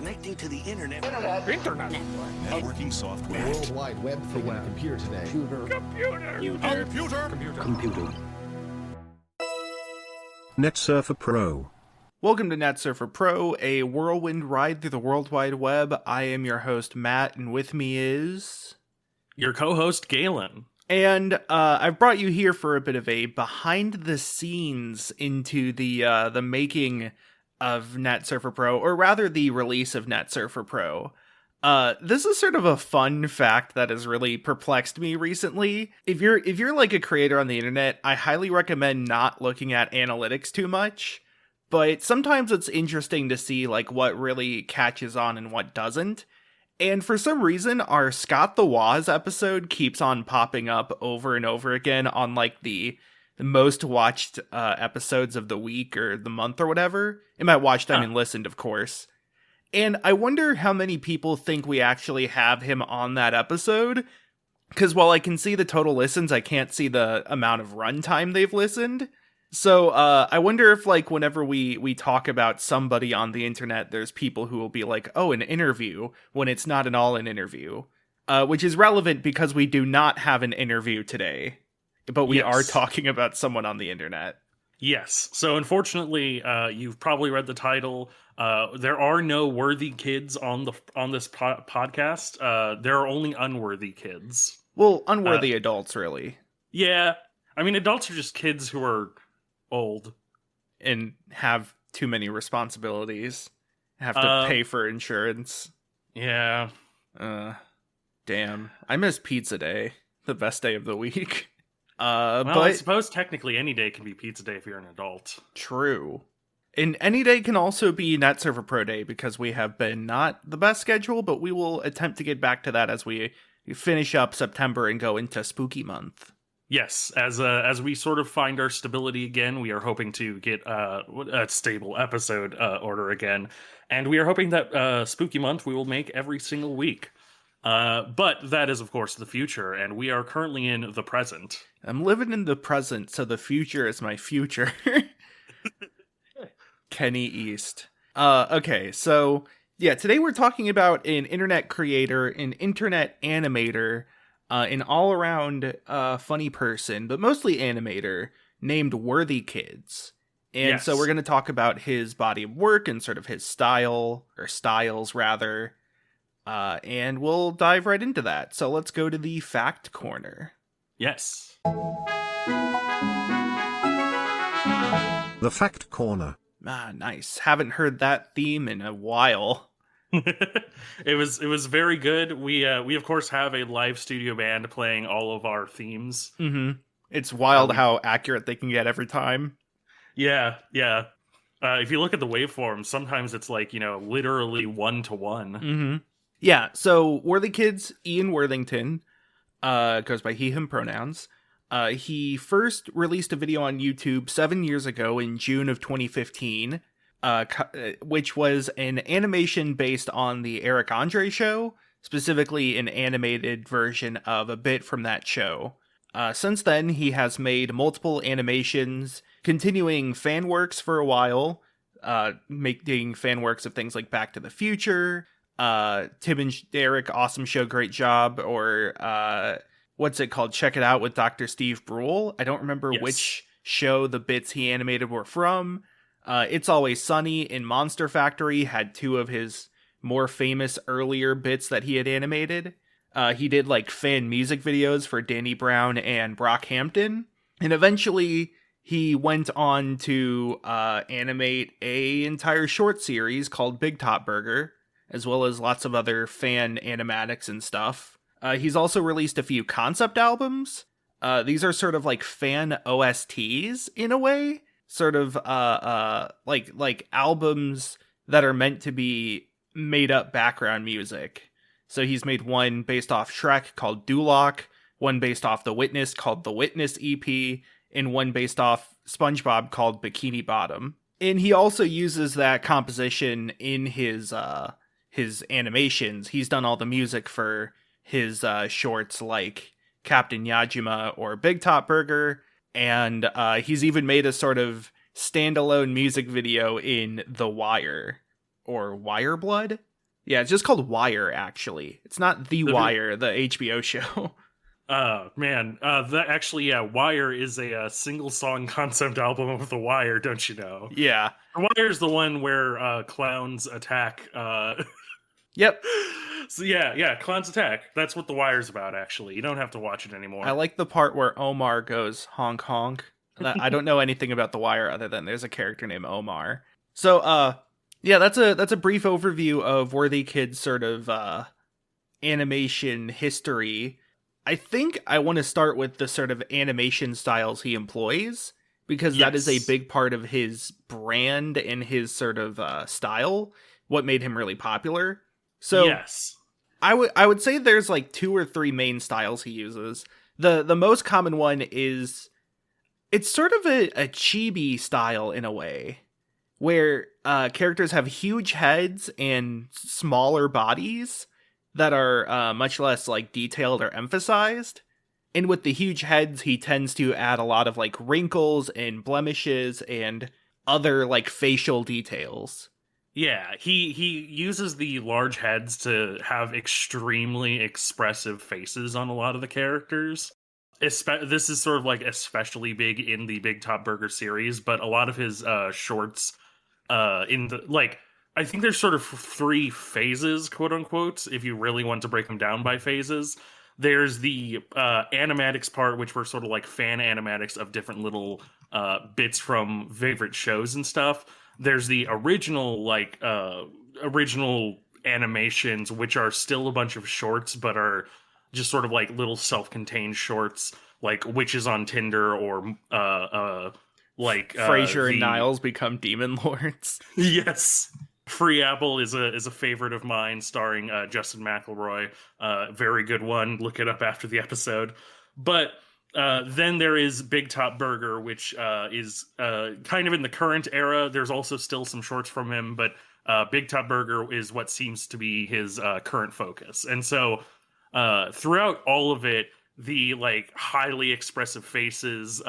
Connecting to the internet. Internet. Networking software. World Wide Web thing on a computer today. Computer. NetSurfer Pro. Welcome to NetSurfer Pro, a whirlwind ride through the World Wide Web. I am your host, Matt, and with me is... your co-host, Galen. And I've brought you here for a bit of a behind-the-scenes into the making of NetSurfer Pro, or rather the release of NetSurfer Pro. This is sort of a fun fact that has really perplexed me recently. If you're like a creator on the internet, I highly recommend not looking at analytics too much. But sometimes it's interesting to see like what really catches on and what doesn't. And for some reason, our Scott the Woz episode keeps on popping up over and over again on like the most watched episodes of the week or the month or whatever. In my watch time and listened, of course. And I wonder how many people think we actually have him on that episode. Because while I can see the total listens, I can't see the amount of runtime they've listened. So I wonder if like whenever we talk about somebody on the internet, there's people who will be like, oh, an interview, when it's not at all an interview. Which is relevant because we do not have an interview today. But we are talking about someone on the internet. Yes. So unfortunately, you've probably read the title. There are no worthy kids on this podcast. There are only unworthy kids. Well, unworthy adults, really. Yeah. I mean, adults are just kids who are old. And have too many responsibilities. Have to pay for insurance. Yeah. Damn. I miss pizza day. The best day of the week. Well, but I suppose technically any day can be pizza day if you're an adult. True. And any day can also be NetSurfer Pro Day because we have been not the best schedule, but we will attempt to get back to that as we finish up September and go into spooky month. Yes, as we sort of find our stability again, we are hoping to get a stable episode order again, and we are hoping that spooky month we will make every single week. But that is, of course, the future, and we are currently in the present. I'm living in the present, so the future is my future. Kenny East. Okay, so, yeah, today we're talking about an internet creator, an internet animator, an all-around funny person, but mostly animator, named Worthikids. And so we're going to talk about his body of work and sort of his style, or styles, rather. And we'll dive right into that. So let's go to the fact corner. Yes. The fact corner. Ah, nice. Haven't heard that theme in a while. It was very good. We of course have a live studio band playing all of our themes. Mm-hmm. It's wild how accurate they can get every time. Yeah. If you look at the waveforms, sometimes it's like, literally 1-to-1. Mm-hmm. Yeah, so Worthikids, Ian Worthington, goes by he, him pronouns. He first released a video on YouTube 7 years ago in June of 2015, which was an animation based on the Eric Andre show, specifically an animated version of a bit from that show. Since then, he has made multiple animations, continuing fan works for a while, making fan works of things like Back to the Future, Tim and Derek, awesome show, great job, or what's it called? Check It Out with Dr. Steve Brule. I don't remember which show the bits he animated were from. It's Always Sunny and Monster Factory had two of his more famous earlier bits that he had animated. He did like fan music videos for Danny Brown and Brockhampton, and eventually he went on to animate a entire short series called Bigtop Burger, as well as lots of other fan animatics and stuff. He's also released a few concept albums. These are sort of like fan OSTs in a way, sort of like albums that are meant to be made up background music. So he's made one based off Shrek called Duloc, one based off The Witness called The Witness EP, and one based off SpongeBob called Bikini Bottom. And he also uses that composition in his animations. He's done all the music for his shorts like Captain Yajima or Bigtop Burger, and he's even made a sort of standalone music video in The Wire, or Wire Blood, Yeah, it's just called Wire, actually. It's not The Wire, the HBO show. Man, that actually, yeah, Wire is a single song concept album of The Wire, don't you know? Yeah. The Wire's the one where clowns attack. Yep. So yeah, clowns attack. That's what The Wire's about, actually. You don't have to watch it anymore. I like the part where Omar goes honk honk. I don't know anything about The Wire other than there's a character named Omar. So, yeah, that's a brief overview of Worthikids' sort of animation history. I think I want to start with the sort of animation styles he employs, because that is a big part of his brand and his sort of style, what made him really popular. So yes, I would say there's like 2 or 3 main styles he uses. The most common one is, it's sort of a chibi style in a way, where characters have huge heads and smaller bodies that are much less like detailed or emphasized. And with the huge heads, he tends to add a lot of like wrinkles and blemishes and other like facial details. Yeah, he uses the large heads to have extremely expressive faces on a lot of the characters. This is sort of like especially big in the Bigtop Burger series, but a lot of his shorts in the like, I think there's sort of 3 phases, quote unquote, if you really want to break them down by phases. There's the animatics part, which were sort of like fan animatics of different little bits from favorite shows and stuff. There's the original original animations, which are still a bunch of shorts, but are just sort of like little self-contained shorts, like Witches on Tinder, or like Frasier and Niles become demon lords. Yes. Free Apple is a favorite of mine, starring Justin McElroy. Very good one. Look it up after the episode. But then there is Bigtop Burger, which is kind of in the current era. There's also still some shorts from him, but Bigtop Burger is what seems to be his current focus. And so throughout all of it, the like highly expressive faces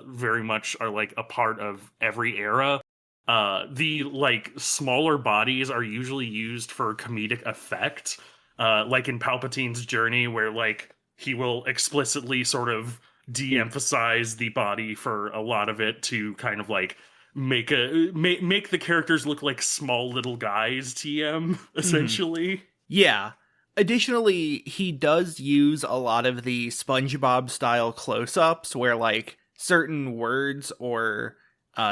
very much are like a part of every era. The like smaller bodies are usually used for comedic effect, like in Palpatine's Journey, where like he will explicitly sort of de-emphasize the body for a lot of it to kind of like make the characters look like small little guys. TM essentially. Yeah. Additionally, he does use a lot of the SpongeBob style close-ups where like certain words or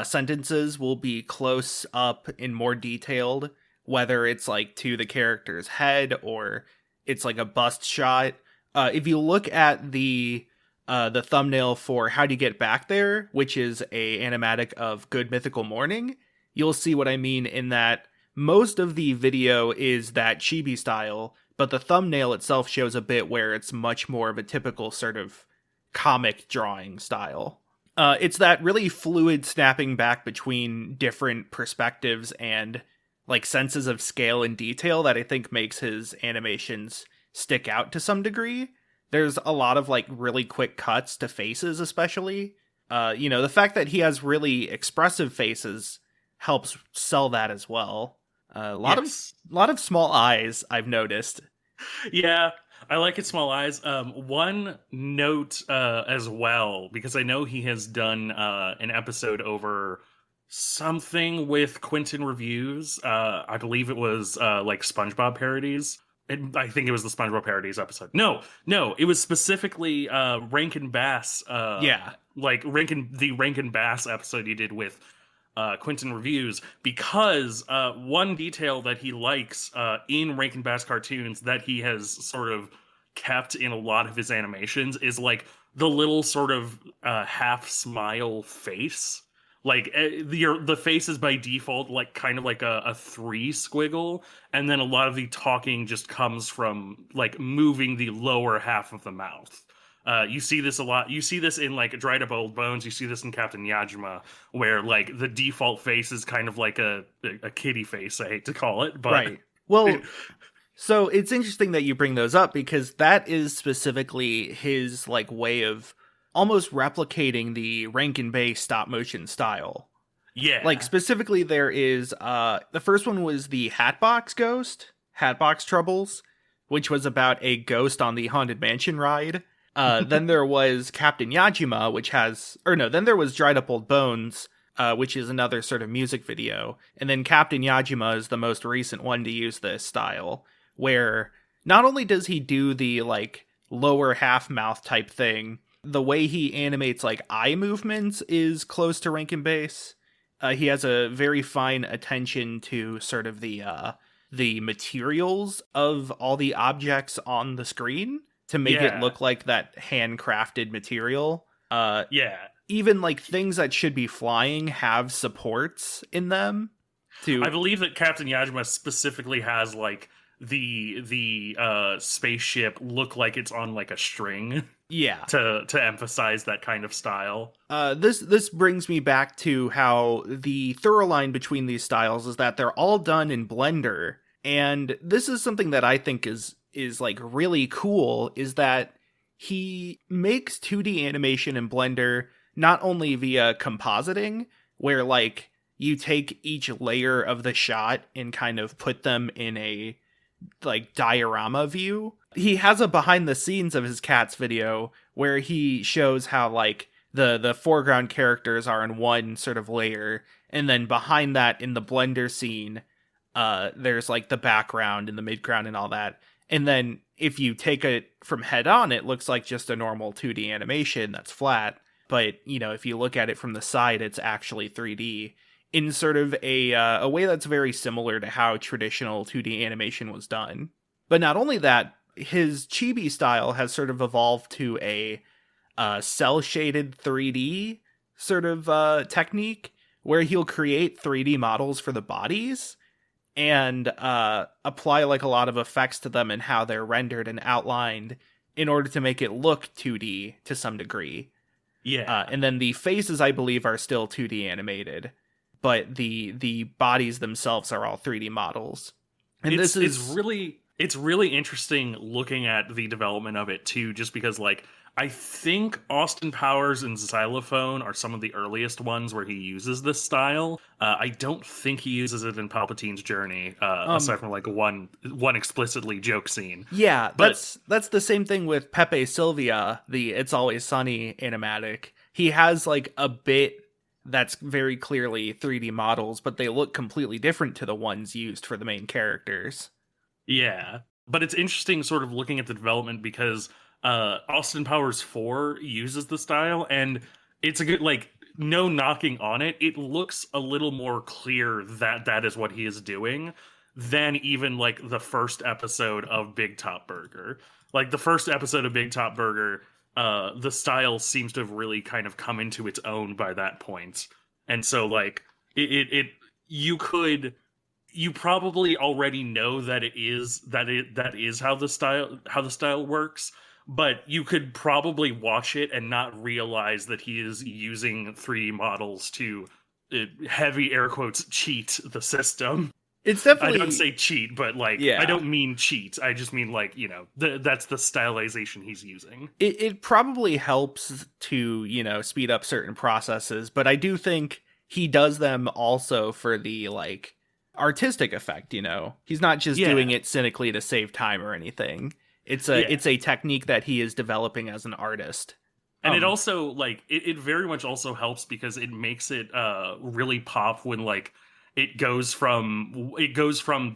sentences will be close up and more detailed, whether it's like to the character's head or it's like a bust shot. If you look at the thumbnail for How Do You Get Back There, which is a animatic of Good Mythical Morning, you'll see what I mean in that most of the video is that chibi style, but the thumbnail itself shows a bit where it's much more of a typical sort of comic drawing style. It's that really fluid snapping back between different perspectives and like senses of scale and detail that I think makes his animations stick out to some degree. There's a lot of like really quick cuts to faces, especially. The fact that he has really expressive faces helps sell that as well. A lot of small eyes, I've noticed. Yeah, I like his small eyes. One note as well, because I know he has done an episode over something with Quentin Reviews. I believe it was like SpongeBob parodies. I think it was the SpongeBob parodies episode. No, it was specifically Rankin Bass. Like the Rankin Bass episode he did with Quentin Reviews, because one detail that he likes in Rankin Bass cartoons that he has sort of kept in a lot of his animations is like the little sort of half smile face. Like the face is by default like kind of like a 3 squiggle, and then a lot of the talking just comes from like moving the lower half of the mouth. You see this a lot. You see this in like Dried Up Old Bones. You see this in Captain Yajima, where like the default face is kind of like a kitty face. I hate to call it, but right. Well, so it's interesting that you bring those up, because that is specifically his like way of almost replicating the Rankin Bass stop motion style. Yeah. Like specifically there is the first one was the Hatbox Ghost. Hatbox Troubles, which was about a ghost on the Haunted Mansion ride. Then there was Captain Yajima, then there was Dried Up Old Bones, which is another sort of music video. And then Captain Yajima is the most recent one to use this style, where not only does he do the, like, lower half mouth type thing, the way he animates, like, eye movements is close to Rankin Bass. He has a very fine attention to sort of the materials of all the objects on the screen to make it look like that handcrafted material. Even, like, things that should be flying have supports in them. I believe that Captain Yajima specifically has, like, the spaceship look like it's on, like, a string. Yeah. To emphasize that kind of style. This brings me back to how the thorough line between these styles is that they're all done in Blender. And this is something that I think is like really cool, is that he makes 2D animation in Blender not only via compositing, where, like, you take each layer of the shot and kind of put them in a, like, diorama view. He has a behind the scenes of his cats video where he shows how, like, the foreground characters are in one sort of layer, and then behind that in the Blender scene, there's, like, the background and the midground and all that. And then if you take it from head on, it looks like just a normal 2D animation that's flat. But, you know, if you look at it from the side, it's actually 3D in sort of a way that's very similar to how traditional 2D animation was done. But not only that, his chibi style has sort of evolved to a cel-shaded 3D sort of technique where he'll create 3D models for the bodies and apply, like, a lot of effects to them and how they're rendered and outlined in order to make it look 2D to some degree. Yeah. And then the faces, I believe, are still 2D animated, but the bodies themselves are all 3D models. And it's really interesting looking at the development of it too, just because, like, I think Austin Powers and Xylophone are some of the earliest ones where he uses this style. I don't think he uses it in Palpatine's Journey, aside from, like, one explicitly joke scene. Yeah, but that's the same thing with Pepe Silvia, the It's Always Sunny animatic. He has, like, a bit that's very clearly 3D models, but they look completely different to the ones used for the main characters. Yeah, but it's interesting sort of looking at the development because Austin Powers 4 uses the style, and it's a good, like, no knocking on it. It looks a little more clear that that is what he is doing than even, like, the first episode of Bigtop Burger. Like, the first episode of Bigtop Burger, the style seems to have really kind of come into its own by that point. And so, like, you probably already know that that is how the style works, but you could probably watch it and not realize that he is using 3D models to heavy air quotes cheat the system. It's definitely, I don't say cheat, but, like, yeah. I don't mean cheat. I just mean, like, you know, that's the stylization he's using. It probably helps to, you know, speed up certain processes, but I do think he does them also for the, like, artistic effect, you know. He's not just doing it cynically to save time or anything. It's a technique that he is developing as an artist. And it also, like, it very much also helps because it makes it really pop when, like, it goes from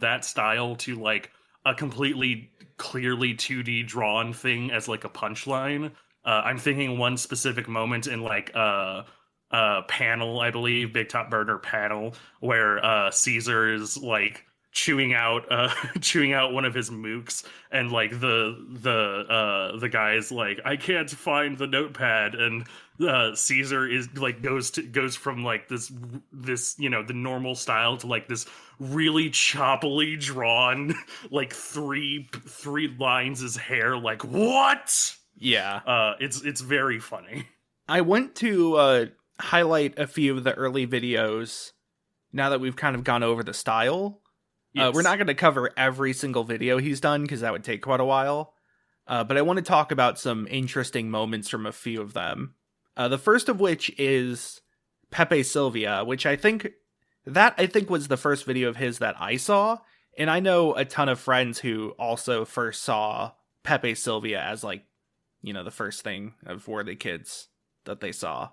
that style to, like, a completely clearly 2D drawn thing as, like, a punchline. I'm thinking one specific moment in, like, panel, I believe, Bigtop Burger panel, where Caesar is, like, chewing out one of his mooks, and, like, the guy's like, I can't find the notepad, and Caesar is, like, goes from, like, this you know, the normal style to, like, this really choppily drawn, like, three lines his hair, like, what? Yeah. It's very funny. I went to highlight a few of the early videos now that we've kind of gone over the style. Yes. We're not going to cover every single video he's done because that would take quite a while. But I want to talk about some interesting moments from a few of them. The first of which is Pepe Silvia, which I think was the first video of his that I saw. And I know a ton of friends who also first saw Pepe Silvia as like, the first thing of Worthikids that they saw.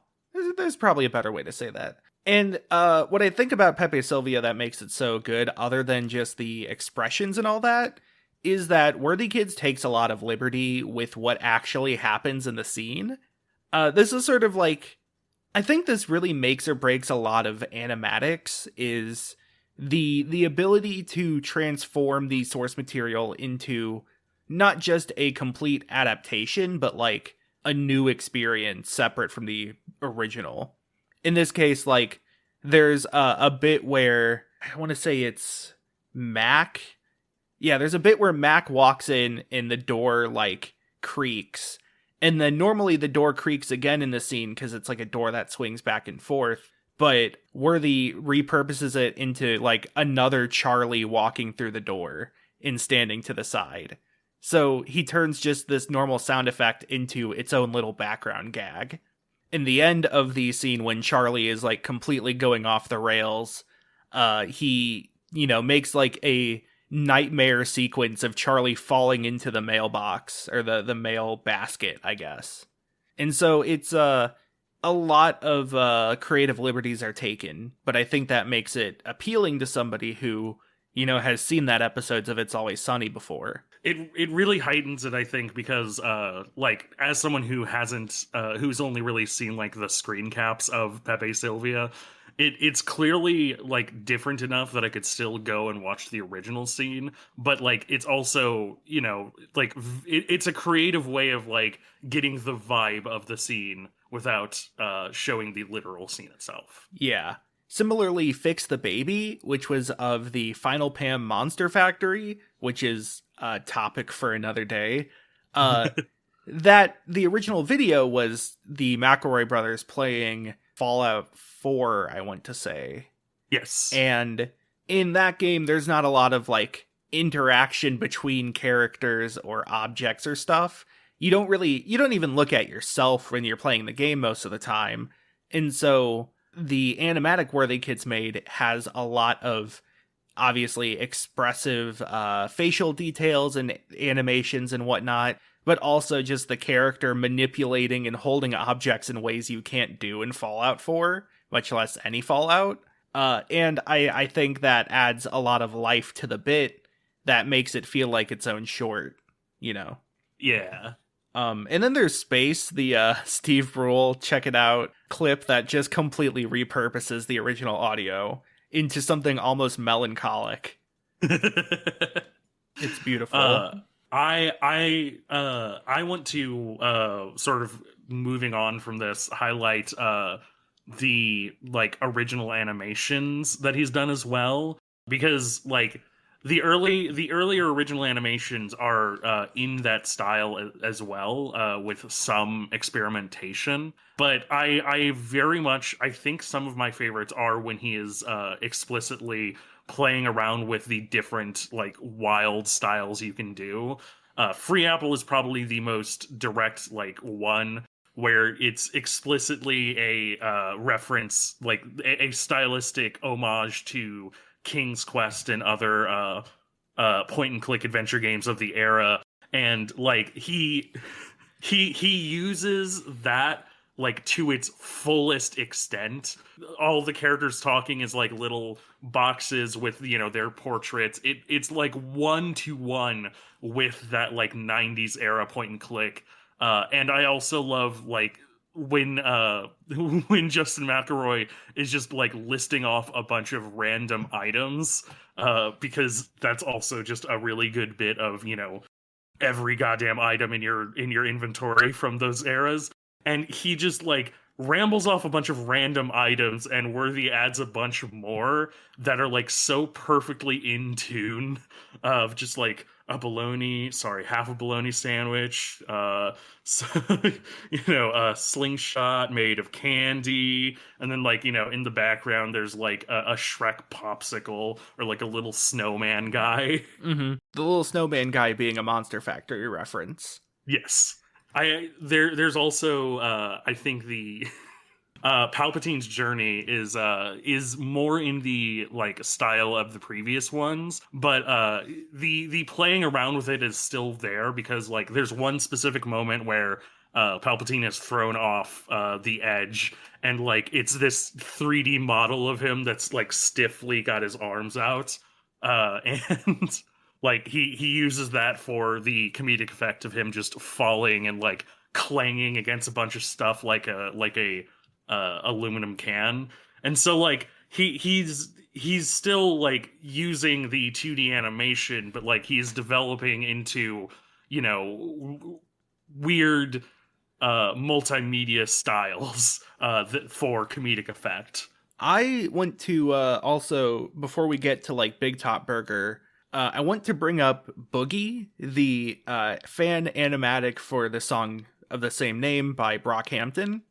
There's probably a better way to say that. And what I think about Pepe Silvia that makes it so good, other than just the expressions and all that, is that Worthikids takes a lot of liberty with what actually happens in the scene. This is sort of like, I think this really makes or breaks a lot of animatics, is the ability to transform the source material into not just a complete adaptation, but like a new experience separate from the original. In this case, like, there's a bit where, I want to say it's Mac. Yeah, there's a bit where Mac walks in and the door, like, creaks. And then normally the door creaks again in the scene because it's like a door that swings back and forth. But Worthy repurposes it into, like, another Charlie walking through the door and standing to the side. So he turns just this normal sound effect into its own little background gag. In the end of the scene when Charlie is like completely going off the rails, he, makes like a nightmare sequence of Charlie falling into the mailbox or the mail basket, I guess. And so it's a lot of creative liberties are taken, but I think that makes it appealing to somebody who, has seen that episodes of It's Always Sunny before. It really heightens it, I think, because like, as someone who hasn't who's only really seen like the screen caps of Pepe Silvia, it's clearly like different enough that I could still go and watch the original scene, but like it's also, like it's a creative way of like getting the vibe of the scene without showing the literal scene itself. Yeah. Similarly, Fix the Baby, which was of the Final Pam Monster Factory, which is a topic for another day. That the original video was the McElroy brothers playing Fallout 4, I want to say. Yes. And in that game, there's not a lot of like interaction between characters or objects or stuff. You don't even look at yourself when you're playing the game most of the time. And so the animatic Worthikids made has a lot of obviously expressive facial details and animations and whatnot, but also just the character manipulating and holding objects in ways you can't do in Fallout 4, much less any Fallout. And I think that adds a lot of life to the bit that makes it feel like its own short, Yeah. And then there's Space, the Steve Brule, check it out, clip that just completely repurposes the original audio into something almost melancholic. It's beautiful. I want to sort of, moving on from this, highlight the like original animations that he's done as well, because like the earlier original animations are in that style as well, with some experimentation. But I very much, I think some of my favorites are when he is explicitly playing around with the different like wild styles you can do. Free Apple is probably the most direct like one, where it's explicitly a reference, like a stylistic homage to King's Quest and other point and click adventure games of the era, and like he uses that like to its fullest extent. All the characters talking is like little boxes with their portraits. It's like 1-to-1 with that like 90s era point and click. And I also love like when Justin McElroy is just like listing off a bunch of random items, because that's also just a really good bit of every goddamn item in your inventory from those eras. And he just like rambles off a bunch of random items, and Worthy adds a bunch more that are like so perfectly in tune, of just like half a bologna sandwich, a slingshot made of candy, and then like in the background there's like a Shrek popsicle, or like a little snowman guy. Mm-hmm. The little snowman guy being a Monster Factory reference. Yes. There's also I think Palpatine's journey is more in the like style of the previous ones, but the playing around with it is still there because like there's one specific moment where Palpatine is thrown off the edge, and like it's this 3D model of him that's like stiffly got his arms out, and like he uses that for the comedic effect of him just falling and like clanging against a bunch of stuff like a aluminum can. And so like he's still like using the 2D animation, but like he's developing into, you know, weird multimedia styles for comedic effect. I want to also, before we get to like Bigtop Burger, I want to bring up Boogie, the fan animatic for the song of the same name by Brockhampton.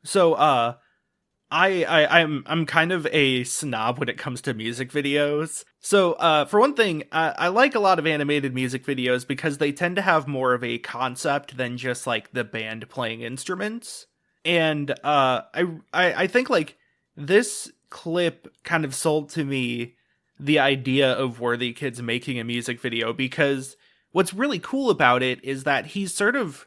So I'm kind of a snob when it comes to music videos. So for one thing, I like a lot of animated music videos because they tend to have more of a concept than just like the band playing instruments. And I think like this clip kind of sold to me the idea of Worthikids making a music video, because what's really cool about it is that he's sort of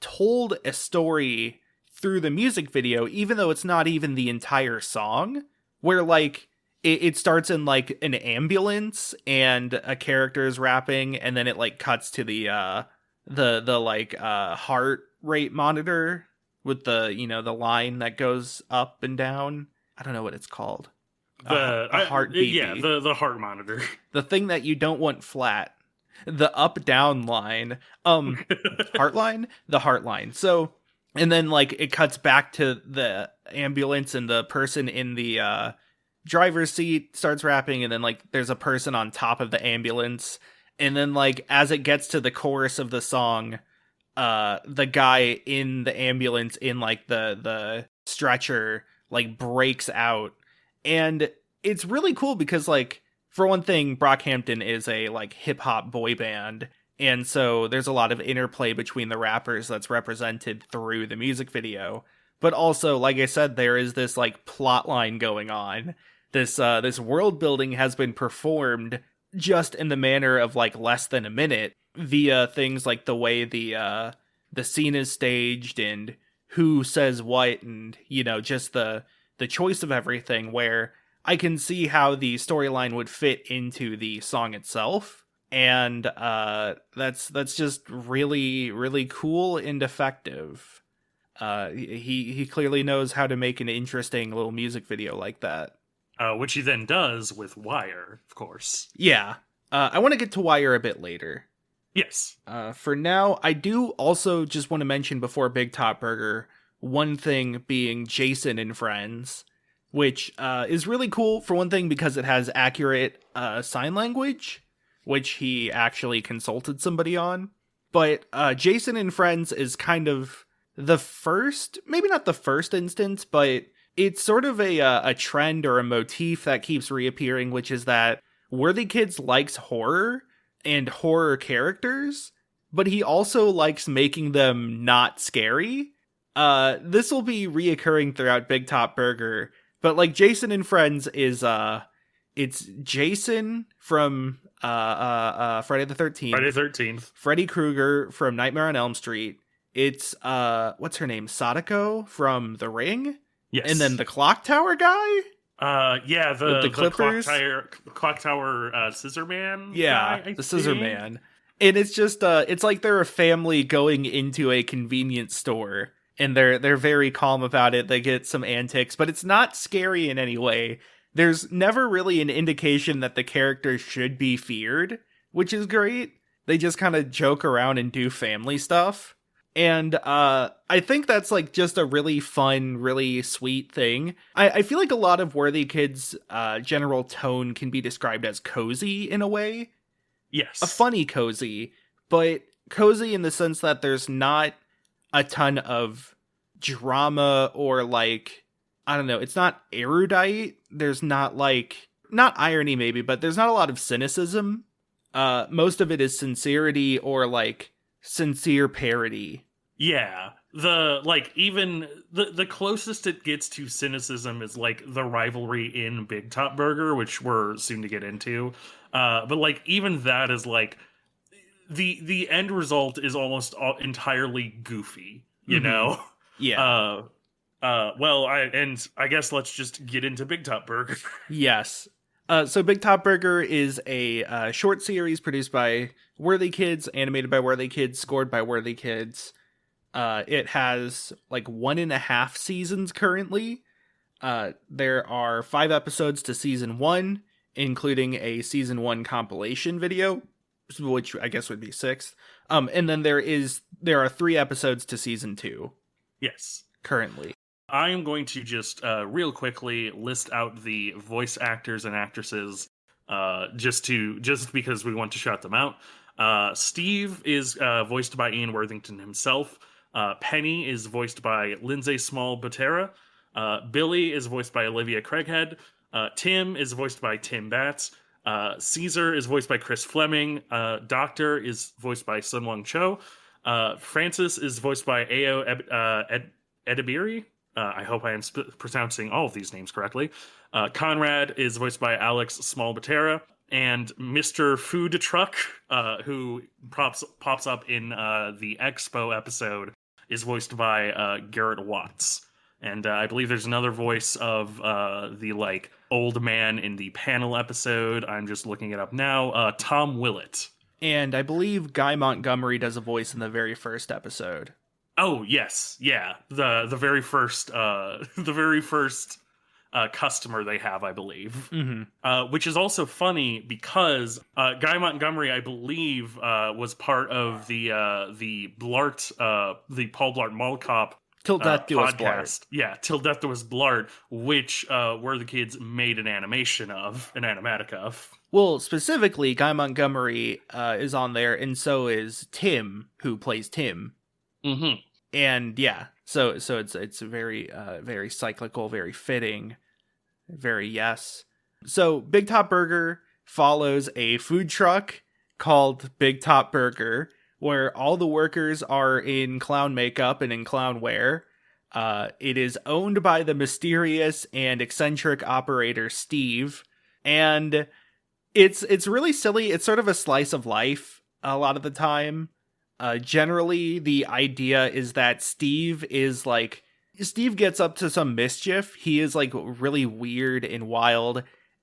told a story through the music video, even though it's not even the entire song, where like it starts in like an ambulance and a character is rapping, and then it like cuts to the heart rate monitor with the, you know, the line that goes up and down. I don't know what it's called. A heartbeat. Yeah, the heart monitor. The thing that you don't want flat. The up down line. Heart line? The heart line. So, and then like it cuts back to the ambulance and the person in the driver's seat starts rapping, and then like there's a person on top of the ambulance, and then like as it gets to the chorus of the song, the guy in the ambulance in like the stretcher like breaks out. And it's really cool because, like, for one thing, Brockhampton is a, like, hip-hop boy band, and so there's a lot of interplay between the rappers that's represented through the music video. But also, like I said, there is this, like, plot line going on. This world building has been performed just in the manner of, like, less than a minute, via things like the way the scene is staged and who says what, and, you know, just the choice of everything, where I can see how the storyline would fit into the song itself. And that's just really, really cool and effective. He clearly knows how to make an interesting little music video like that. Which he then does with Wire, of course. Yeah. I want to get to Wire a bit later. Yes. For now, I do also just want to mention before Bigtop Burger, one thing being Jason and Friends, which is really cool, for one thing, because it has accurate sign language, which he actually consulted somebody on. But Jason and Friends is kind of the first, maybe not the first instance, but it's sort of a trend or a motif that keeps reappearing, which is that Worthikids likes horror and horror characters, but he also likes making them not scary. This will be reoccurring throughout Bigtop Burger, but like Jason and Friends is it's Jason from Friday the 13th. Friday the 13th. Freddy Krueger from Nightmare on Elm Street. It's what's her name? Sadako from The Ring? Yes. And then the Clock Tower guy? Yeah, the Clippers? Clock Tower Scissor Man. Yeah, guy, the Scissor Man. And it's just it's like they're a family going into a convenience store. And they're very calm about it. They get some antics, but it's not scary in any way. There's never really an indication that the characters should be feared, which is great. They just kind of joke around and do family stuff. And I think that's like just a really fun, really sweet thing. I feel like a lot of Worthikids' general tone can be described as cozy in a way. Yes. A funny cozy, but cozy in the sense that there's not a ton of drama or like, I don't know, it's not erudite. There's not like, not irony maybe, but there's not a lot of cynicism. Most of it is sincerity or like sincere parody. Yeah. even the closest it gets to cynicism is like the rivalry in Bigtop Burger, which we're soon to get into. But like even that is like the end result is almost entirely goofy, you know? Yeah. I guess let's just get into Bigtop Burger. Yes. So Big Top Burger is a short series produced by Worthikids, animated by Worthikids, scored by Worthikids. It has like 1.5 seasons currently. There are 5 episodes to season 1, including a season 1 compilation video, which I guess would be 6th. And then there are 3 episodes to season 2. Yes. Currently. I am going to just real quickly list out the voice actors and actresses just because we want to shout them out. Steve is voiced by Ian Worthington himself. Penny is voiced by Lindsay Small-Butera. Billy is voiced by Olivia Craighead. Tim is voiced by Tim Batts. Caesar is voiced by Chris Fleming. Doctor is voiced by Sunwon Cho. Francis is voiced by Ao Edibiri. I hope I am pronouncing all of these names correctly. Conrad is voiced by Alex Small-Butera. And Mr. Food Truck, who pops up in the Expo episode, is voiced by Garrett Watts. And I believe there's another voice of the like old man in the panel episode. I'm just looking it up now. Tom Willett. And I believe Guy Montgomery does a voice in the very first episode. Oh yes, yeah. The very first customer they have, I believe. Mm-hmm. Which is also funny because Guy Montgomery, I believe, was part of the Blart, the Paul Blart Mall Cop Till Death Do Us podcast. Blart. Yeah, Till Death Do Us Blart, which Worthikids made an animatic of. Well, specifically, Guy Montgomery is on there, and so is Tim, who plays Tim. Mm-hmm. And yeah, so it's very very cyclical, very fitting, very yes. So Big Top Burger follows a food truck called Big Top Burger, where all the workers are in clown makeup and in clown wear. It is owned by the mysterious and eccentric operator Steve, and it's really silly. It's sort of a slice of life a lot of the time. Generally, the idea is that Steve gets up to some mischief. He is like really weird and wild,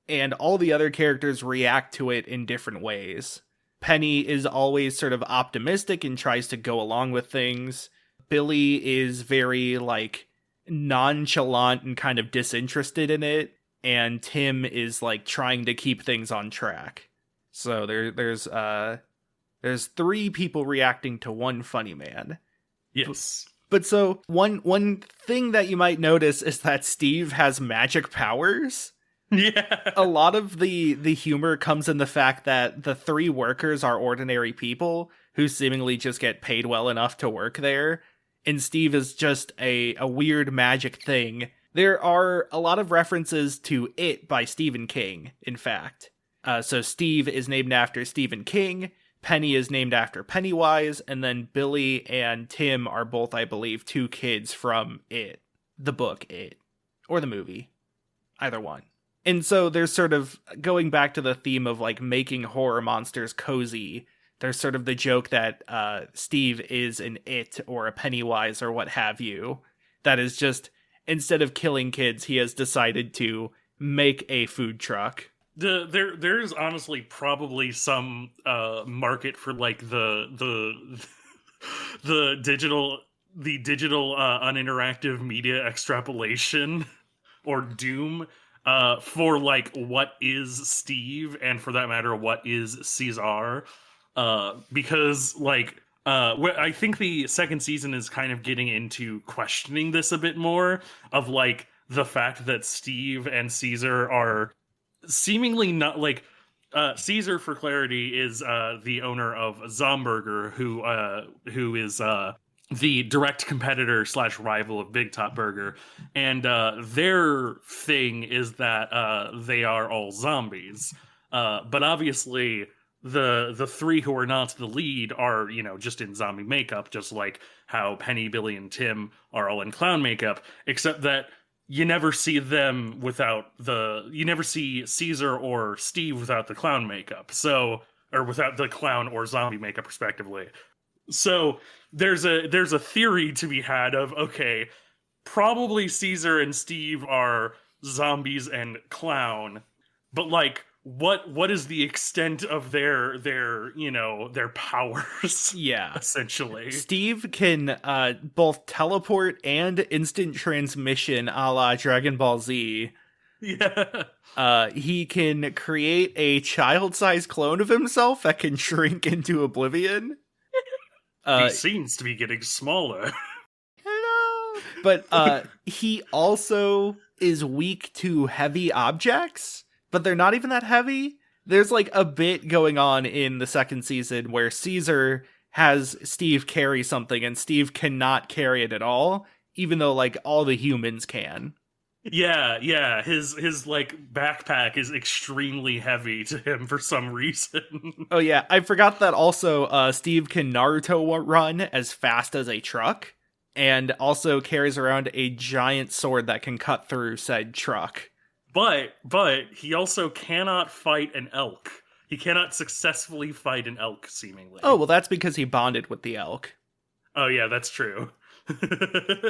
and all the other characters react to it in different ways. Penny is always sort of optimistic and tries to go along with things. Billy is very like nonchalant and kind of disinterested in it, and Tim is like trying to keep things on track. So there's 3 people reacting to one funny man. Yes. But so one thing that you might notice is that Steve has magic powers. Yeah. A lot of the humor comes in the fact that the 3 workers are ordinary people who seemingly just get paid well enough to work there. And Steve is just a weird magic thing. There are a lot of references to It by Stephen King, in fact. So Steve is named after Stephen King. Penny is named after Pennywise, and then Billy and Tim are both, I believe, 2 kids from It. The book It. Or the movie. Either one. And so there's sort of, going back to the theme of like making horror monsters cozy, there's sort of the joke that Steve is an It or a Pennywise or what have you. That is just, instead of killing kids, he has decided to make a food truck. There's honestly probably some market for like the digital uninteractive media extrapolation or Doom for like what is Steve, and for that matter what is Caesar, because like I think the second season is kind of getting into questioning this a bit more, of like the fact that Steve and Caesar are seemingly not like Caesar, for clarity, is the owner of Zomburger, who is the direct competitor / rival of Big Top Burger, and their thing is that they are all zombies, but obviously the three who are not the lead are, just in zombie makeup, just like how Penny, Billy, and Tim are all in clown makeup, except that you never see them you never see Caesar or Steve without the clown makeup. So, or without the clown or zombie makeup, respectively. So there's a theory to be had of, okay, probably Caesar and Steve are zombies and clown, but like, what is the extent of their powers? Yeah. Essentially. Steve can both teleport and instant transmission a la Dragon Ball Z. Yeah. He can create a child-sized clone of himself that can shrink into oblivion. He seems to be getting smaller. Hello. But he also is weak to heavy objects, but they're not even that heavy. There's like a bit going on in the second season where Caesar has Steve carry something and Steve cannot carry it at all, even though like all the humans can. Yeah. His like backpack is extremely heavy to him for some reason. Oh yeah, I forgot that also Steve can Naruto run as fast as a truck, and also carries around a giant sword that can cut through said truck. But he also cannot fight an elk. He cannot successfully fight an elk, seemingly. Oh, well, that's because he bonded with the elk. Oh yeah, that's true.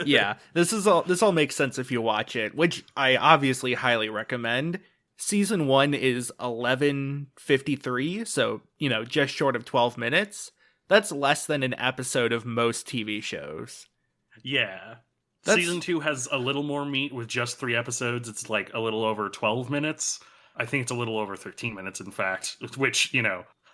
Yeah, this all makes sense if you watch it, which I obviously highly recommend. Season 1 is 11:53, so, just short of 12 minutes. That's less than an episode of most TV shows. Yeah. Season 2 has a little more meat with just 3 episodes. It's like a little over 12 minutes. I think it's a little over 13 minutes, in fact, which,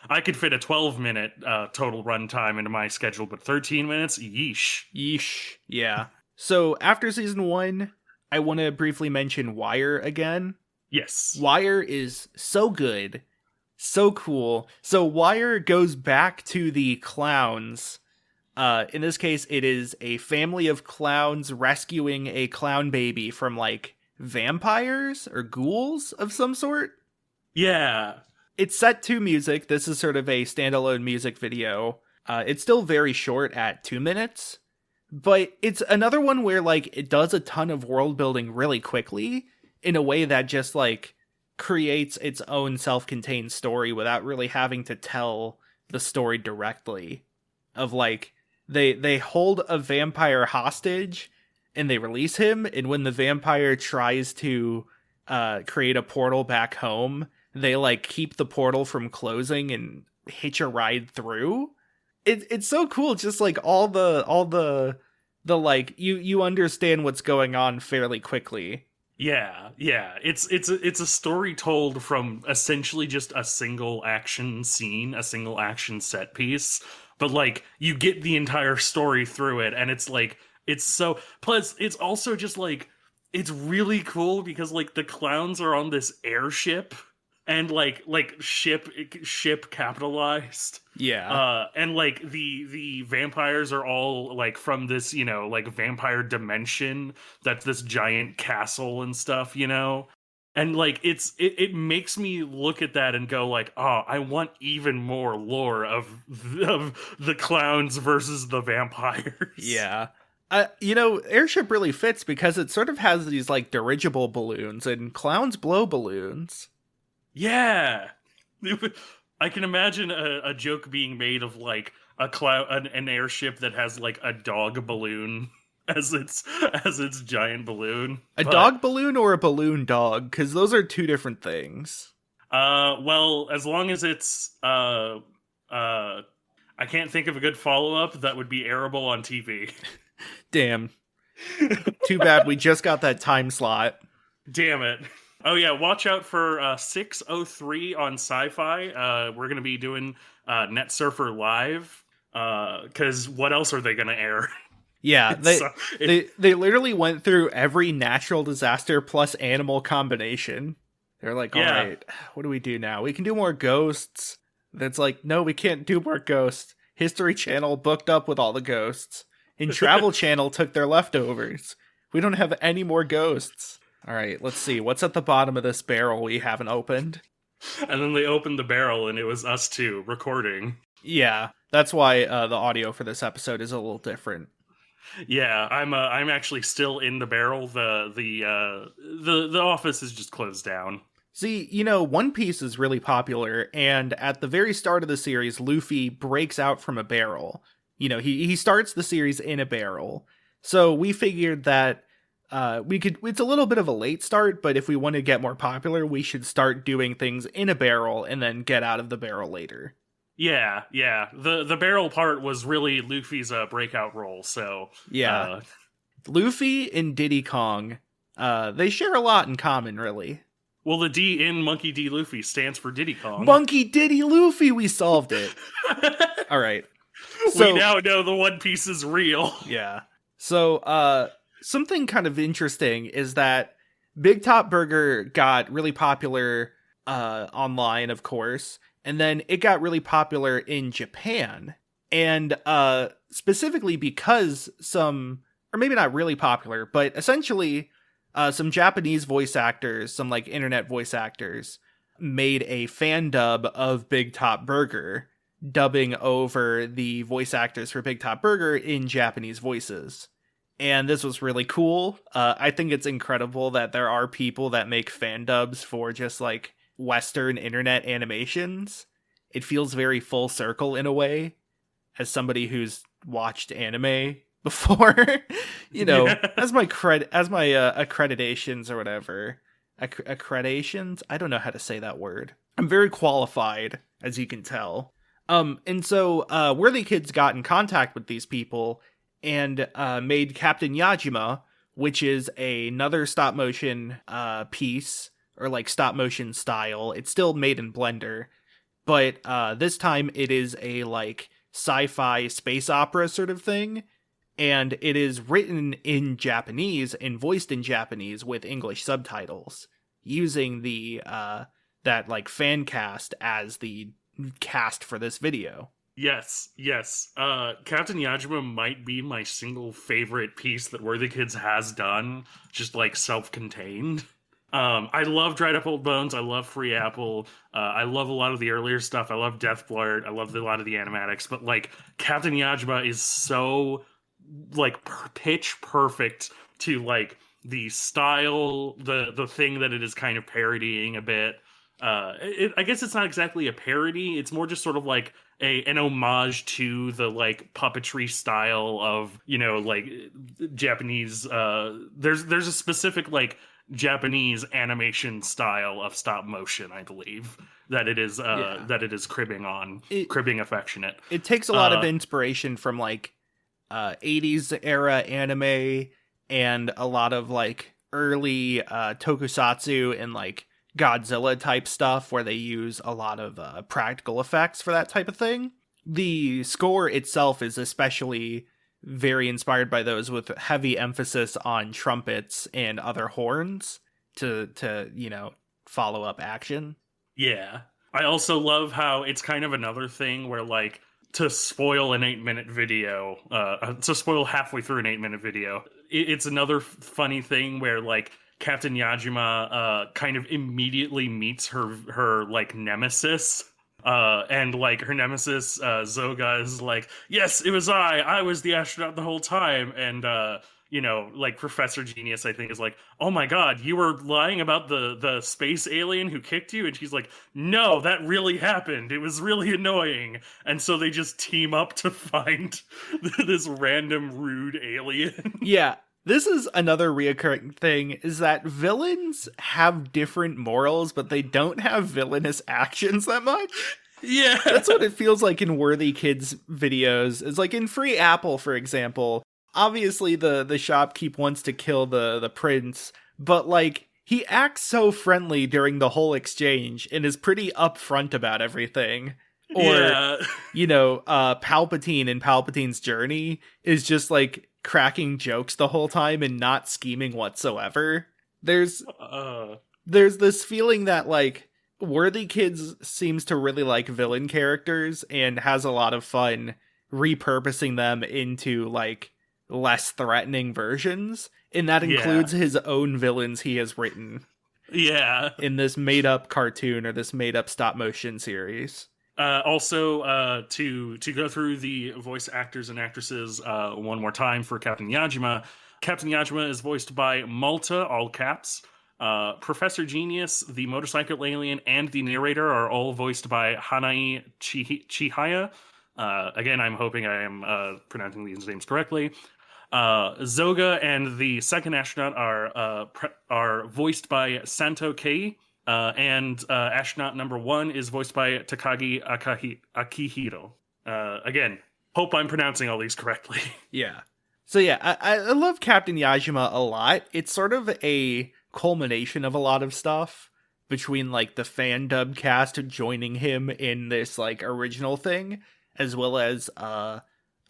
I could fit a 12-minute total runtime into my schedule, but 13 minutes? Yeesh. Yeesh. Yeah. So after season 1, I want to briefly mention Wire again. Yes. Wire is so good. So cool. So Wire goes back to the clowns. In this case, it is a family of clowns rescuing a clown baby from, like, vampires or ghouls of some sort. Yeah. It's set to music. This is sort of a standalone music video. It's still very short at 2 minutes, but it's another one where, like, it does a ton of world building really quickly in a way that just, like, creates its own self-contained story without really having to tell the story directly. Of, like, they hold a vampire hostage and they release him, and when the vampire tries to create a portal back home, they like keep the portal from closing and hitch a ride through. It's so cool, just like all the like you understand what's going on fairly quickly. Yeah. It's a story told from essentially just a single action scene, a single action set piece. But like you get the entire story through it, and it's like it's so. Plus, it's also just like it's really cool because like the clowns are on this airship, and like ship capitalized. Yeah. And like the vampires are all like from this, like vampire dimension that's this giant castle and stuff, And like it makes me look at that and go like, oh, I want even more lore of the clowns versus the vampires. Yeah. Airship really fits because it sort of has these like dirigible balloons, and clowns blow balloons. Yeah. I can imagine a joke being made of like an airship that has like a dog balloon as its giant balloon. Dog balloon or a balloon dog? Because those are two different things. Well, as long as it's I can't think of a good follow-up that would be airable on TV. Damn. Too bad we just got that time slot. Damn it. Oh yeah, watch out for 6:03 on Sci-Fi. We're gonna be doing Net Surfer Live. Because what else are they gonna air? Yeah, they literally went through every natural disaster plus animal combination. They're like, all right, what do we do now? We can do more ghosts. That's like, no, we can't do more ghosts. History Channel booked up with all the ghosts. And Travel Channel took their leftovers. We don't have any more ghosts. All right, let's see. What's at the bottom of this barrel we haven't opened? And then they opened the barrel, and it was us two recording. Yeah, that's why the audio for this episode is a little different. Yeah, I'm actually still in the barrel. The office is just closed down. See, One Piece is really popular, and at the very start of the series, Luffy breaks out from a barrel. He starts the series in a barrel. So we figured that it's a little bit of a late start, but if we want to get more popular, we should start doing things in a barrel and then get out of the barrel later. Yeah. The barrel part was really Luffy's breakout role, so... Yeah. Luffy and Diddy Kong, they share a lot in common, really. Well, the D in Monkey D. Luffy stands for Diddy Kong. Monkey Diddy Luffy, we solved it. All right. So, we now know the One Piece is real. Yeah. So, something kind of interesting is that Bigtop Burger got really popular online, of course, and then it got really popular in Japan. And specifically because or maybe not really popular, but essentially some Japanese voice actors, some like internet voice actors, made a fan dub of Bigtop Burger, dubbing over the voice actors for Bigtop Burger in Japanese voices. And this was really cool. I think it's incredible that there are people that make fan dubs for just like Western internet animations. It feels very full circle in a way, as somebody who's watched anime before, as my accreditations or whatever. Accreditations? I don't know how to say that word. I'm very qualified, as you can tell. And so Worthikids got in contact with these people and made Captain Yajima, which is another stop motion piece, or like stop motion style. It's still made in Blender, but this time it is a like sci-fi space opera sort of thing, and it is written in Japanese and voiced in Japanese with English subtitles, using the that like fan cast as the cast for this video. Yes. Captain Yajima might be my single favorite piece that Worthikids has done, just like self-contained. I love Dried Up Old Bones. I love Free Apple. I love a lot of the earlier stuff. I love Death Blurt. I love a lot of the animatics. But like Captain Yajima is so like pitch perfect to like the style, the thing that it is kind of parodying a bit. I guess it's not exactly a parody. It's more just sort of like an homage to the like puppetry style of, like Japanese. There's a specific like Japanese animation style of stop motion, I believe, that it is cribbing affectionate. It takes a lot of inspiration from like 80s era anime and a lot of like early tokusatsu and like Godzilla type stuff where they use a lot of practical effects for that type of thing. The score itself is especially very inspired by those, with heavy emphasis on trumpets and other horns to follow up action. Yeah. I also love how it's kind of another thing where like to spoil an 8-minute video, to spoil halfway through an 8-minute video, it's another funny thing where like Captain Yajima kind of immediately meets her like nemesis, and like her nemesis Zoga is like, yes, it was I was the astronaut the whole time, and like Professor Genius, I think, is like, oh my god, you were lying about the space alien who kicked you? And she's like, no, that really happened, it was really annoying. And so they just team up to find this random rude alien. Yeah. This is another reoccurring thing, is that villains have different morals, but they don't have villainous actions that much. Yeah. That's what it feels like in Worthikids videos. It's like in Free Apple, for example. Obviously, the shopkeep wants to kill the prince, but like he acts so friendly during the whole exchange and is pretty upfront about everything. Or, Palpatine in Palpatine's Journey is just like cracking jokes the whole time and not scheming whatsoever. There's this feeling that like Worthikids seems to really like villain characters and has a lot of fun repurposing them into like less threatening versions, and that includes his own villains he has written. Yeah. in this made-up cartoon or this made-up stop-motion series. Also, to go through the voice actors and actresses one more time for Captain Yajima. Captain Yajima is voiced by Malta, all caps. Professor Genius, the motorcycle alien, and the narrator are all voiced by Hanai Chihaya. Again, I'm hoping I am pronouncing these names correctly. Zoga and the second astronaut are voiced by Santo Kei. And astronaut number 1 is voiced by Takagi Akihiro. Again, hope I'm pronouncing all these correctly. Yeah. So yeah, I love Captain Yajima a lot. It's sort of a culmination of a lot of stuff between like the fan dub cast joining him in this like original thing, as well as a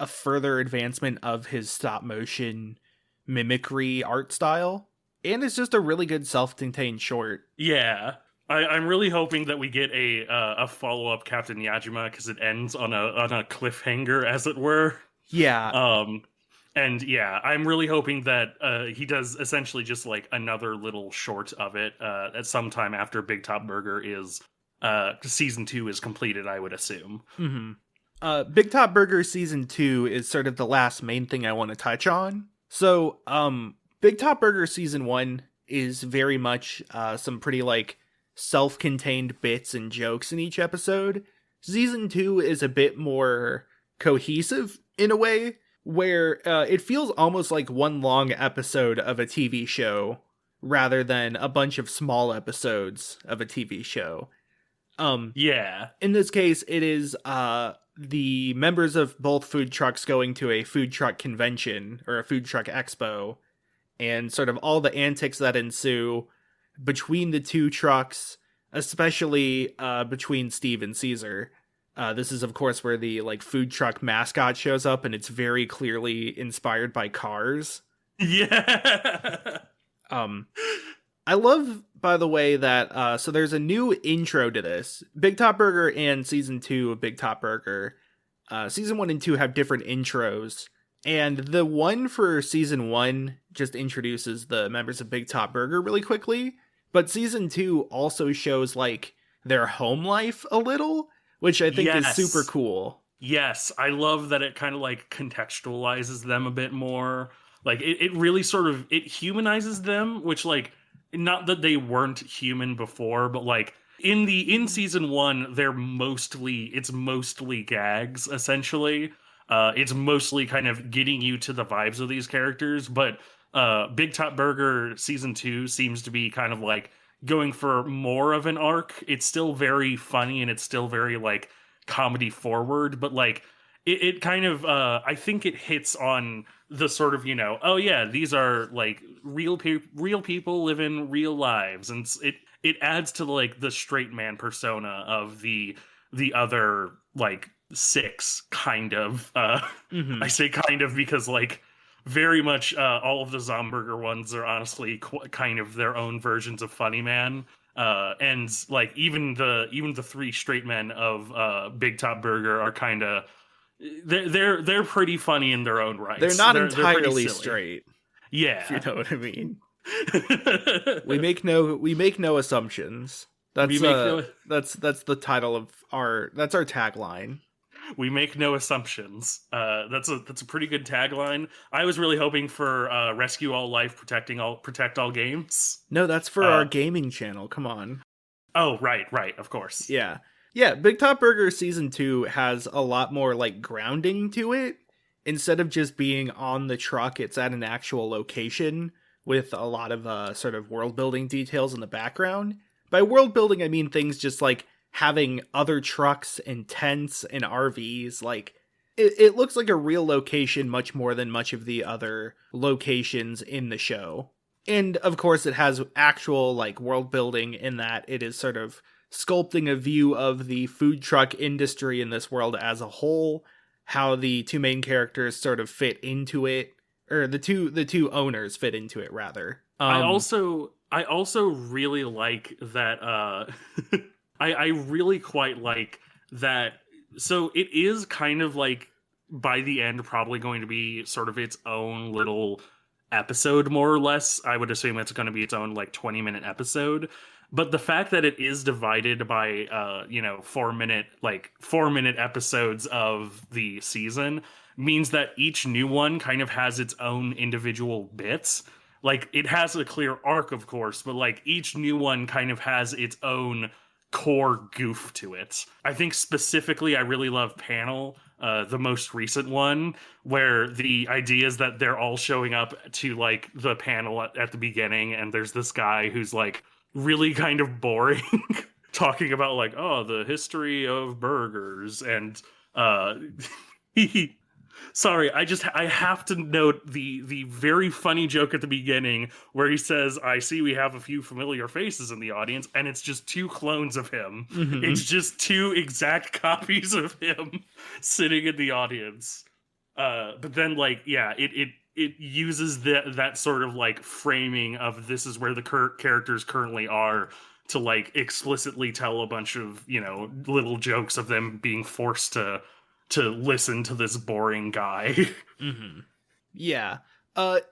further advancement of his stop motion mimicry art style. And it's just a really good self-contained short. Yeah. I'm really hoping that we get a follow-up Captain Yajima, because it ends on a cliffhanger, as it were. Yeah. And yeah, I'm really hoping that he does essentially just like another little short of it at some time after Bigtop Burger is season 2 is completed, I would assume. Mm-hmm. Bigtop Burger season 2 is sort of the last main thing I want to touch on. So, Bigtop Burger season 1 is very much some pretty like self-contained bits and jokes in each episode. Season 2 is a bit more cohesive in a way, where it feels almost like one long episode of a TV show rather than a bunch of small episodes of a TV show. Yeah. In this case, it is the members of both food trucks going to a food truck convention or a food truck expo, and sort of all the antics that ensue between the two trucks, especially between Steve and Caesar. This is, of course, where the like food truck mascot shows up, and it's very clearly inspired by Cars. Yeah. I love, by the way, that so there's a new intro to this. Big Top Burger and season 2 of Big Top Burger. Season 1 and 2 have different intros. And the one for season 1 just introduces the members of Big Top Burger really quickly. But season 2 also shows like their home life a little, which I think is super cool. Yes, I love that it kind of like contextualizes them a bit more. Like it really sort of, it humanizes them, which like, not that they weren't human before, but like in season 1, it's mostly gags, essentially. It's mostly kind of getting you to the vibes of these characters, but Big Top Burger season 2 seems to be kind of like going for more of an arc. It's still very funny and it's still very like comedy forward, but like it kind of I think it hits on the sort of, you know, oh yeah, these are like real people living real lives, and it adds to like the straight man persona of the other like 6 kind of I say kind of because like very much all of the Zomburger ones are honestly kind of their own versions of Funny Man, and like even the 3 straight men of Big Top Burger are kind of they're pretty funny in their own right. They're not entirely straight. Yeah, if you know what I mean. we make no assumptions. That's the title of our tagline. We make no assumptions. That's a pretty good tagline. I was really hoping for rescue all life, protect all games. No, that's for our gaming channel. Come on. Oh, right, of course. Yeah. Big Top Burger season 2 has a lot more like grounding to it. Instead of just being on the truck, it's at an actual location with a lot of sort of world building details in the background. By world building, I mean things just like having other trucks and tents and RVs. Like it looks like a real location much more than much of the other locations in the show. And of course it has actual like world building in that it is sort of sculpting a view of the food truck industry in this world as a whole, how the 2 main characters sort of fit into it, or the two owners fit into it rather. I also really like that I really quite like that. So it is kind of like by the end probably going to be sort of its own little episode, more or less. I would assume it's going to be its own like 20-minute episode. But the fact that it is divided by 4-minute episodes of the season means that each new one kind of has its own individual bits. Like, it has a clear arc, of course, but like each new one kind of has its own core goof to it. I think specifically I really love Panel, the most recent one, where the idea is that they're all showing up to like the panel at the beginning, and there's this guy who's like really kind of boring talking about like, oh, the history of burgers, and he sorry, I have to note the very funny joke at the beginning where he says, I see we have a few familiar faces in the audience, and it's just two clones of him. Mm-hmm. It's just two exact copies of him sitting in the audience. But then, like, yeah, it uses that sort of like framing of this is where the characters currently are to like explicitly tell a bunch of, little jokes of them being forced to listen to this boring guy. Mm-hmm. Yeah.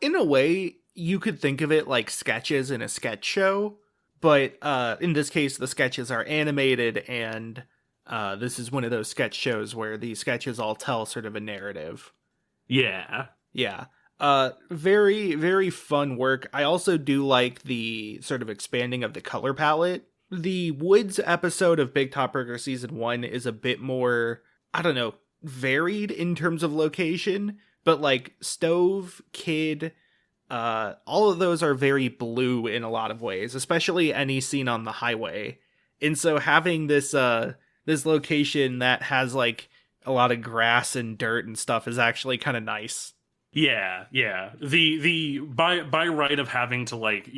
In a way, you could think of it like sketches in a sketch show, but in this case, the sketches are animated, and this is one of those sketch shows where the sketches all tell sort of a narrative. Yeah. Yeah. Very, very fun work. I also do like the sort of expanding of the color palette. The Woods episode of Bigtop Burger Season 1 is a bit more, I don't know, varied in terms of location, but like Stove, Kid, all of those are very blue in a lot of ways, especially any scene on the highway. And so having this location that has like a lot of grass and dirt and stuff is actually kind of nice. Yeah. The by right of having to like,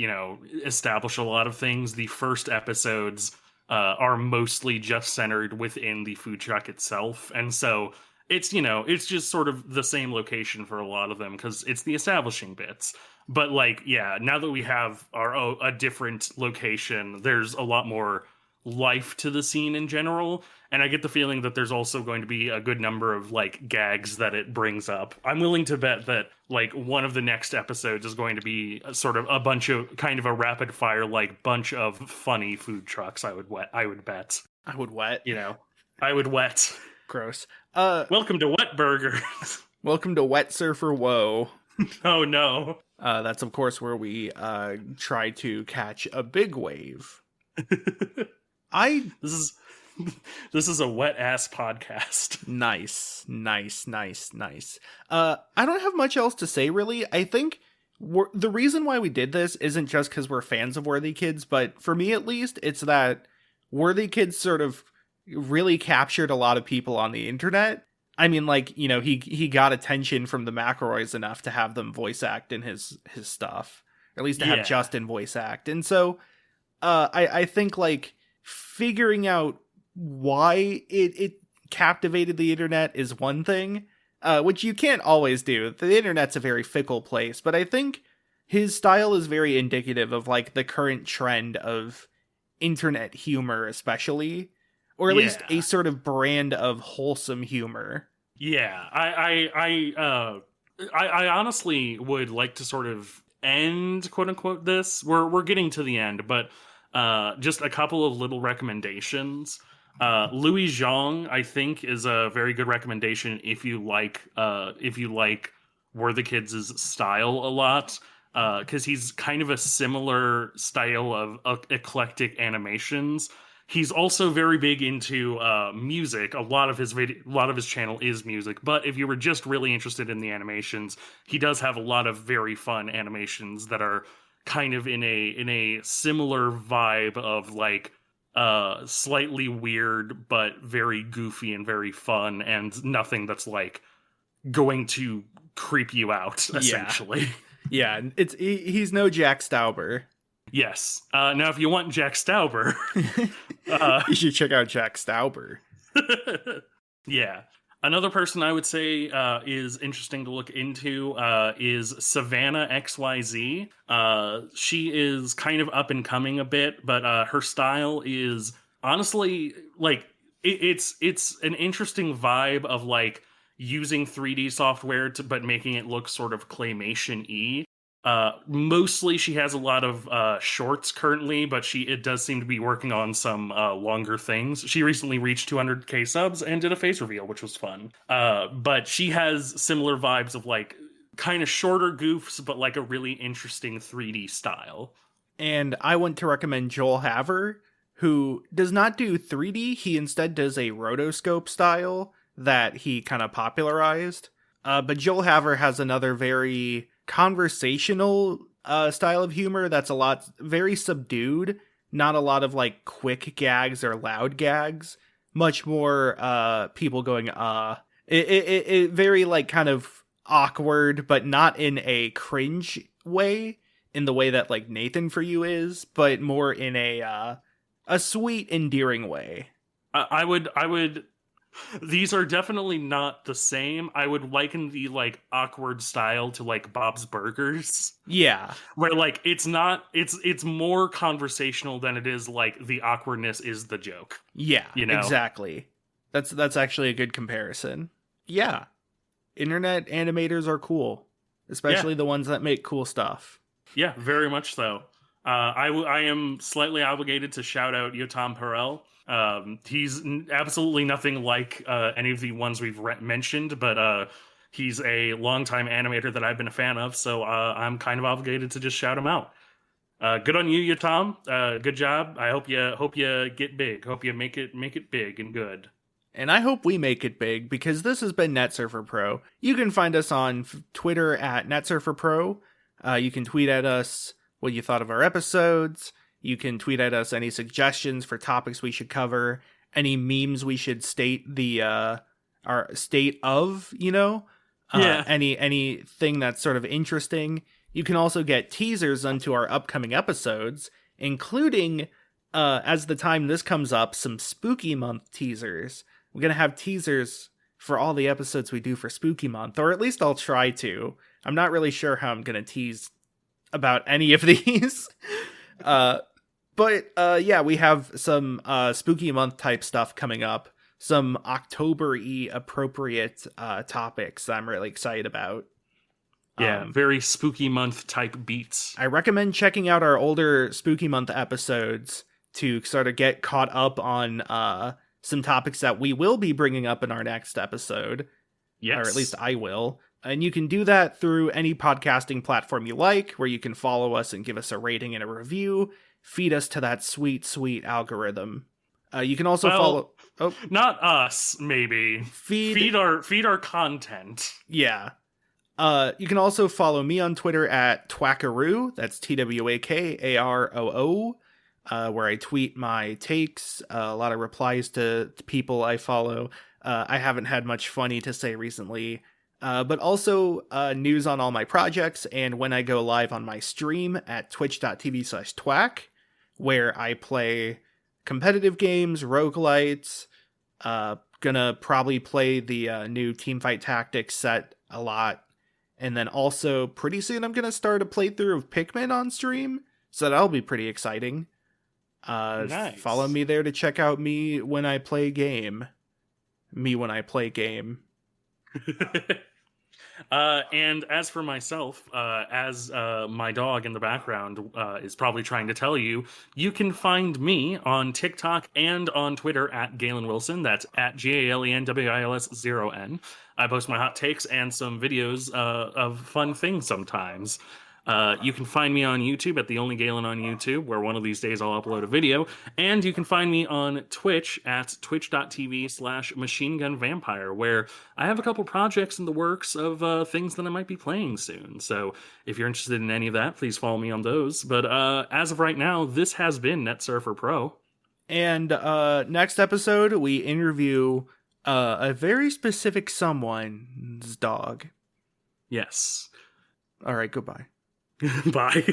establish a lot of things, the first episodes are mostly just centered within the food truck itself. And so it's, it's just sort of the same location for a lot of them because it's the establishing bits. But like, yeah, now that we have a different location, there's a lot more life to the scene in general. And I get the feeling that there's also going to be a good number of like gags that it brings up. I'm willing to bet that like one of the next episodes is going to be sort of a bunch of kind of a rapid fire, like bunch of funny food trucks. I would bet. I would wet. Gross. Welcome to Wet Burger. Welcome to Wet Surfer Woe. Oh no. That's of course where we try to catch a big wave. This is a wet ass podcast. Nice. I don't have much else to say, really. I think the reason why we did this isn't just because we're fans of Worthikids, but for me at least, it's that Worthikids sort of really captured a lot of people on the internet. I mean, like, he got attention from the McElroys enough to have them voice act in his stuff, or at least to have Justin voice act. And so I think like figuring out why it captivated the internet is one thing, which you can't always do. The internet's a very fickle place, but I think his style is very indicative of like the current trend of internet humor, especially, or at least a sort of brand of wholesome humor. Yeah, I honestly would like to sort of end, quote unquote, this. We're getting to the end, but just a couple of little recommendations. Louis Zhang, I think, is a very good recommendation if you like Worthikids' style a lot, because he's kind of a similar style of eclectic animations. He's also very big into music. A lot of his channel is music, but if you were just really interested in the animations, he does have a lot of very fun animations that are kind of in a similar vibe of like slightly weird but very goofy and very fun, and nothing that's like going to creep you out, essentially. Yeah, he's no Jack Stauber. Yes. Now, if you want Jack Stauber, you should check out Jack Stauber. Yeah. Another person I would say is interesting to look into is Savannah XYZ. She is kind of up and coming a bit, but her style is honestly like it's an interesting vibe of like using 3D software but making it look sort of claymation-y. Mostly she has a lot of shorts currently, but it does seem to be working on some longer things. She recently reached 200k subs and did a face reveal, which was fun. But she has similar vibes of like kind of shorter goofs, but like a really interesting 3D style. And I want to recommend Joel Haver, who does not do 3D. He instead does a rotoscope style that he kind of popularized. But Joel Haver has another very conversational style of humor that's very subdued. Not a lot of like quick gags or loud gags. Much more people going, It very like kind of awkward, but not in a cringe way. In the way that like Nathan For You is, but more in a sweet, endearing way. I would. These are definitely not the same. I would liken the like awkward style to like Bob's Burgers. Yeah, where like it's more conversational than it is like the awkwardness is the joke. Yeah, you know exactly. That's actually a good comparison. Yeah, internet animators are cool, especially the ones that make cool stuff. Yeah, very much so. I am slightly obligated to shout out Yotam Perel. He's absolutely nothing like any of the ones we've mentioned, but he's a longtime animator that I've been a fan of, so I'm kind of obligated to just shout him out. Good on you, Yotam. Good job. I hope you get big. Hope you make it big and good. And I hope we make it big, because this has been NetSurfer Pro. You can find us on Twitter at NetSurfer Pro. You can tweet at us what you thought of our episodes. You can tweet at us any suggestions for topics we should cover, any memes we should state our state of, anything that's sort of interesting. You can also get teasers onto our upcoming episodes, including, as the time this comes up, some Spooky Month teasers. We're going to have teasers for all the episodes we do for Spooky Month, or at least I'll try to. I'm not really sure how I'm going to tease about any of these. But we have some Spooky Month type stuff coming up. Some October-y appropriate topics that I'm really excited about. Yeah, very Spooky Month type beats. I recommend checking out our older Spooky Month episodes to sort of get caught up on some topics that we will be bringing up in our next episode. Yes. Or at least I will. And you can do that through any podcasting platform you like, where you can follow us and give us a rating and a review. Feed us to that sweet, sweet algorithm. You can also follow... Oh, not us, maybe. Feed our content. Yeah. You can also follow me on Twitter at Twackaroo. That's TWAKAROO. Where I tweet my takes, a lot of replies to people I follow. I haven't had much funny to say recently. But also news on all my projects and when I go live on my stream at twitch.tv/twack, where I play competitive games, roguelites, gonna probably play the new Teamfight Tactics set a lot. And then also pretty soon I'm gonna start a playthrough of Pikmin on stream, so that'll be pretty exciting. Nice. Follow me there to check out me when I play game. And as for myself, as my dog in the background is probably trying to tell you, you can find me on TikTok and on Twitter at Galen Wilson. That's at GALENWILS0N. I post my hot takes and some videos of fun things sometimes. You can find me on YouTube at The Only Galen on YouTube, where one of these days I'll upload a video. And you can find me on Twitch at twitch.tv/machinegunvampire, where I have a couple projects in the works of things that I might be playing soon. So if you're interested in any of that, please follow me on those. But as of right now, this has been NetSurfer Pro. And next episode, we interview a very specific someone's dog. Yes. All right, goodbye. Bye.